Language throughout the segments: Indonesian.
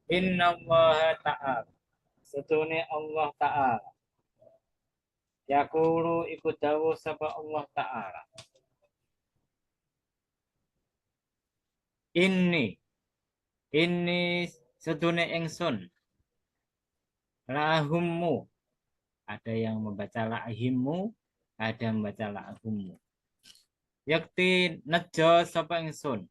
Inna Allah ta'ala. Setune Allah ta'ala. Yaqulu iku dawuh sapa Allah ta'ala. Ini setune ingsun. Lahummu. Ada yang membaca lahimmu, ada yang membaca lahummu. Yakti nejo sapa ingsun.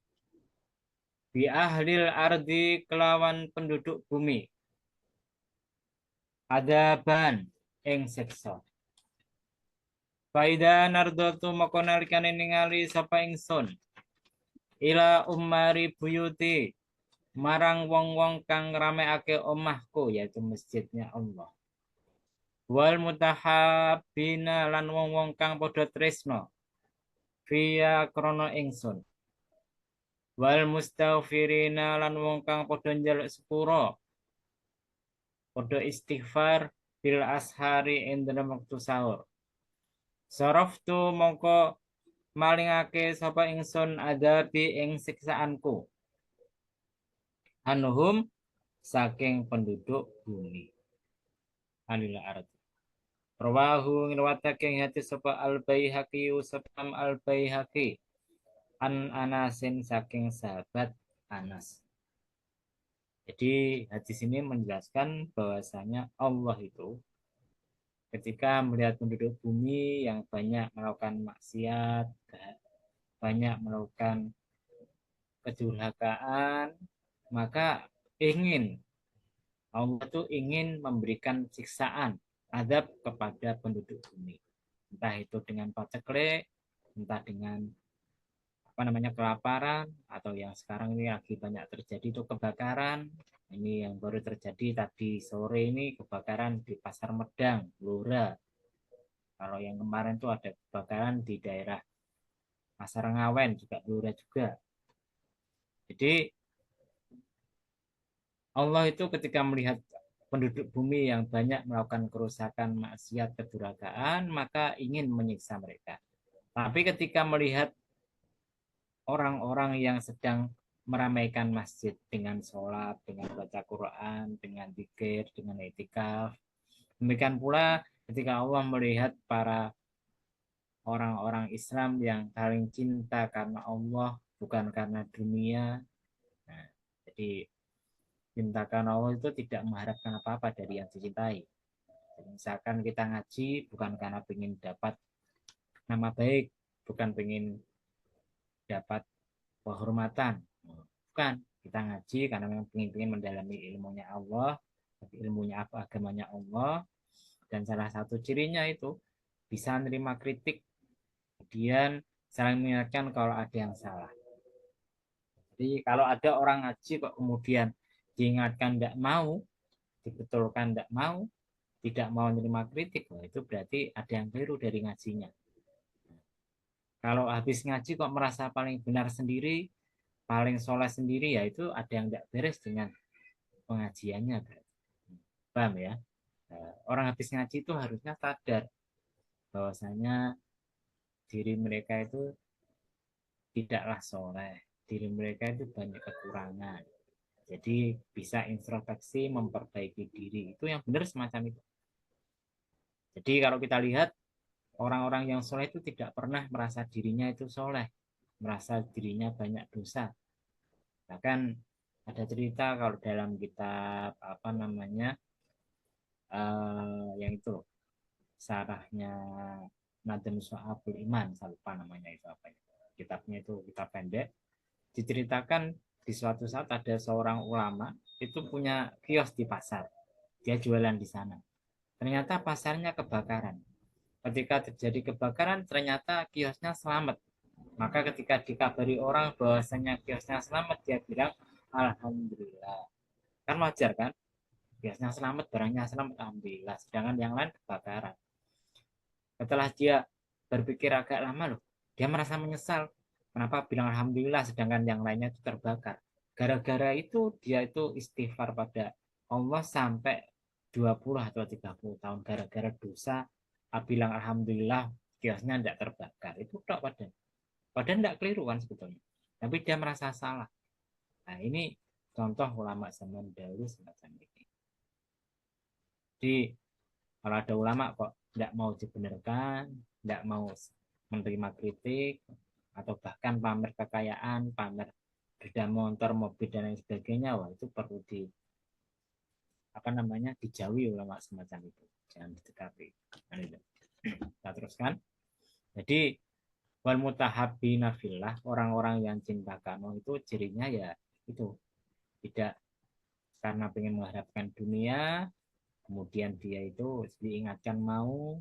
Bi ahlil ardi kelawan penduduk bumi. Adaban ing siksa. Faida nardotu maka nalikane ningali sapa ingsun. Ila umari buyuti marang wong-wong kang rameake omahku yaitu masjidnya Allah. Wal mutahabbina lan wong-wong kang padha tresno via krana ingsun. Wal mustaghfirina lan wong kang padha njaluk sepura padha istighfar bil ashari ing dalem wektu sahur. Saraftu mongko malingake sapa ingsun adabi ing siksaanku. Anhum saking penduduk bumi. Alil ard. Rawahu ngriwayatake hati sapa Al Baihaqi Usam Al Baihaqi an Anasin saking sahabat Anas. Jadi hadis ini menjelaskan bahwasanya Allah itu ketika melihat penduduk bumi yang banyak melakukan maksiat, banyak melakukan kedurhakaan, maka Allah itu ingin memberikan siksaan, azab kepada penduduk bumi. Entah itu dengan paceklik, entah dengan kelaparan, atau yang sekarang ini lagi banyak terjadi itu kebakaran. Ini yang baru terjadi tadi sore ini kebakaran di Pasar Medang, Blora. Kalau yang kemarin itu ada kebakaran di daerah Pasar Ngawen juga Blora juga. Jadi Allah itu ketika melihat penduduk bumi yang banyak melakukan kerusakan, maksiat, kedurhakaan, maka ingin menyiksa mereka. Tapi ketika melihat orang-orang yang sedang meramaikan masjid dengan sholat, dengan baca Quran, dengan zikir, dengan itikaf. Demikian pula ketika Allah melihat para orang-orang Islam yang saling cinta karena Allah, bukan karena dunia. Nah, jadi cinta karena Allah itu tidak mengharapkan apa-apa dari yang dicintai. Jadi, misalkan kita ngaji bukan karena ingin dapat nama baik, bukan ingin dapat kehormatan. Bukan, kita ngaji karena memang ingin mendalami ilmunya Allah, ilmunya apa agamanya Allah, dan salah satu cirinya itu bisa menerima kritik, kemudian saling mengingatkan kalau ada yang salah. Jadi kalau ada orang ngaji kok kemudian diingatkan tidak mau, dibetulkan tidak mau, tidak mau menerima kritik, itu berarti ada yang keliru dari ngajinya. Kalau habis ngaji kok merasa paling benar sendiri, paling soleh sendiri, ya itu ada yang tidak beres dengan pengajiannya. Paham ya? Orang habis ngaji itu harusnya sadar bahwasanya diri mereka itu tidaklah soleh, diri mereka itu banyak kekurangan. Jadi bisa introspeksi, memperbaiki diri. Itu yang benar semacam itu. Jadi kalau kita lihat orang-orang yang soleh itu tidak pernah merasa dirinya itu soleh, merasa dirinya banyak dosa. Bahkan ada cerita kalau dalam kitab yang itu loh, sarahnya Nadem Sohabul Iman, saya lupa namanya itu apa ya. Kitabnya itu kitab pendek. Diceritakan di suatu saat ada seorang ulama itu punya kios di pasar. Dia jualan di sana. Ternyata pasarnya kebakaran. Ketika terjadi kebakaran, ternyata kiosnya selamat. Maka ketika dikabari orang bahwasanya kiosnya selamat, dia bilang, Alhamdulillah. Kan wajar kan? Kiosnya selamat, barangnya selamat, Alhamdulillah. Sedangkan yang lain kebakaran. Setelah dia berpikir agak lama loh, dia merasa menyesal. Kenapa bilang Alhamdulillah sedangkan yang lainnya itu terbakar. Gara-gara itu dia itu istighfar pada Allah sampai 20 atau 30 tahun. Gara-gara dosa, bilang Alhamdulillah kiosnya tidak terbakar. Itu tak padahal. Padahal tidak keliru kan sebetulnya. Tapi dia merasa salah. Nah ini contoh ulama zaman dahulu semacam ini. Jadi kalau ada ulama kok tidak mau dibenarkan, tidak mau menerima kritik, atau bahkan pamer kekayaan, pamer beda motor, mobil dan lain sebagainya, wah itu perlu dijauhi ulama semacam itu, jangan didekati. Nah, itu. Kita teruskan. Jadi wal mutahabbina fillah, orang-orang yang cinta kano itu cirinya ya itu tidak karena pengen mengharapkan dunia, kemudian dia itu diingatkan mau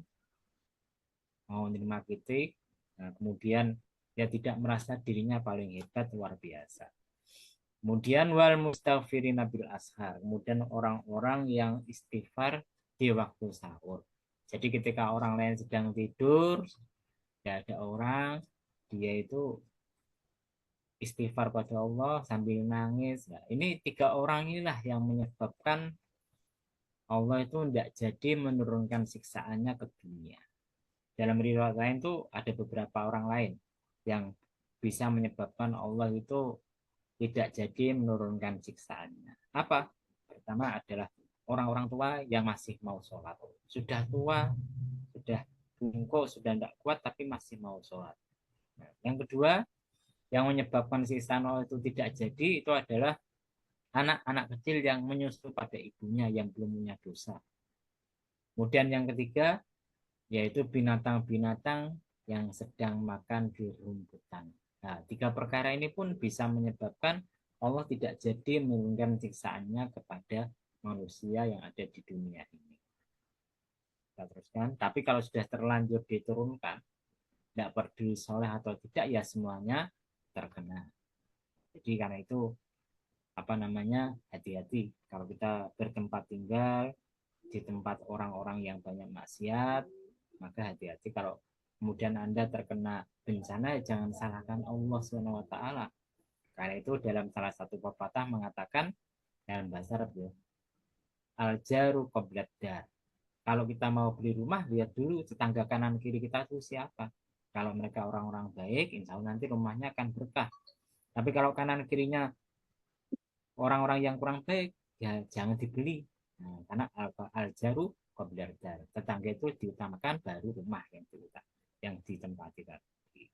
menerima kritik, nah, kemudian dia tidak merasa dirinya paling hebat luar biasa. Kemudian wal mustaghfirina bil ashar, kemudian orang-orang yang istighfar di waktu sahur. Jadi ketika orang lain sedang tidur, tidak ada orang, dia itu istighfar pada Allah sambil nangis. Nah, ini 3 orang inilah yang menyebabkan Allah itu tidak jadi menurunkan siksaannya ke dunia. Dalam riwayat lain tuh ada beberapa orang lain yang bisa menyebabkan Allah itu tidak jadi menurunkan siksaannya. Apa? Pertama adalah orang-orang tua yang masih mau sholat. Sudah tua, sudah bungkuk, sudah tidak kuat, tapi masih mau sholat. Nah, yang kedua, yang menyebabkan siksaan Allah itu tidak jadi, itu adalah anak-anak kecil yang menyusu pada ibunya yang belum punya dosa. Kemudian yang ketiga, yaitu binatang-binatang yang sedang makan di rumputan. Nah, 3 perkara ini pun bisa menyebabkan Allah tidak jadi menurunkan siksaannya kepada manusia yang ada di dunia ini. Kita teruskan. Tapi kalau sudah terlanjur diturunkan, tidak peduli soleh atau tidak, ya semuanya terkena. Jadi karena itu hati-hati kalau kita bertempat tinggal di tempat orang-orang yang banyak maksiat, maka hati-hati kalau kemudian Anda terkena bencana, jangan salahkan Allah SWT. Karena itu dalam salah satu pepatah mengatakan dalam bahasa Arab ya, al jaru qoblat dar. Kalau kita mau beli rumah, lihat dulu tetangga kanan kiri kita itu siapa. Kalau mereka orang-orang baik, insya Allah nanti rumahnya akan berkah. Tapi kalau kanan kirinya orang-orang yang kurang baik, ya jangan dibeli. Nah, karena al-jaru qoblar dar. Tetangga itu diutamakan, baru rumah yang ditempati tadi.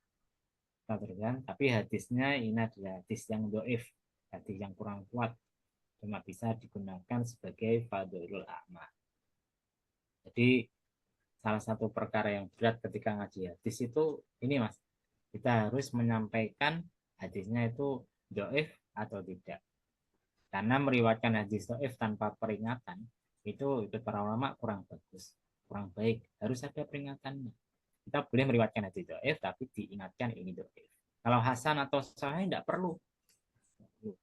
Tapi hadisnya ini adalah hadis yang doif, hadis yang kurang kuat, cuma bisa digunakan sebagai fadlul a'ma. Jadi salah satu perkara yang berat ketika ngaji hadis itu ini mas, kita harus menyampaikan hadisnya itu doif atau tidak. Karena meriwayatkan hadis doif tanpa peringatan itu para ulama kurang bagus, kurang baik. Harus ada peringatannya. Kita boleh meriwayatkan hadis doif tapi diingatkan ini doif. Kalau hasan atau sahih tidak perlu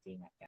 diingatkan.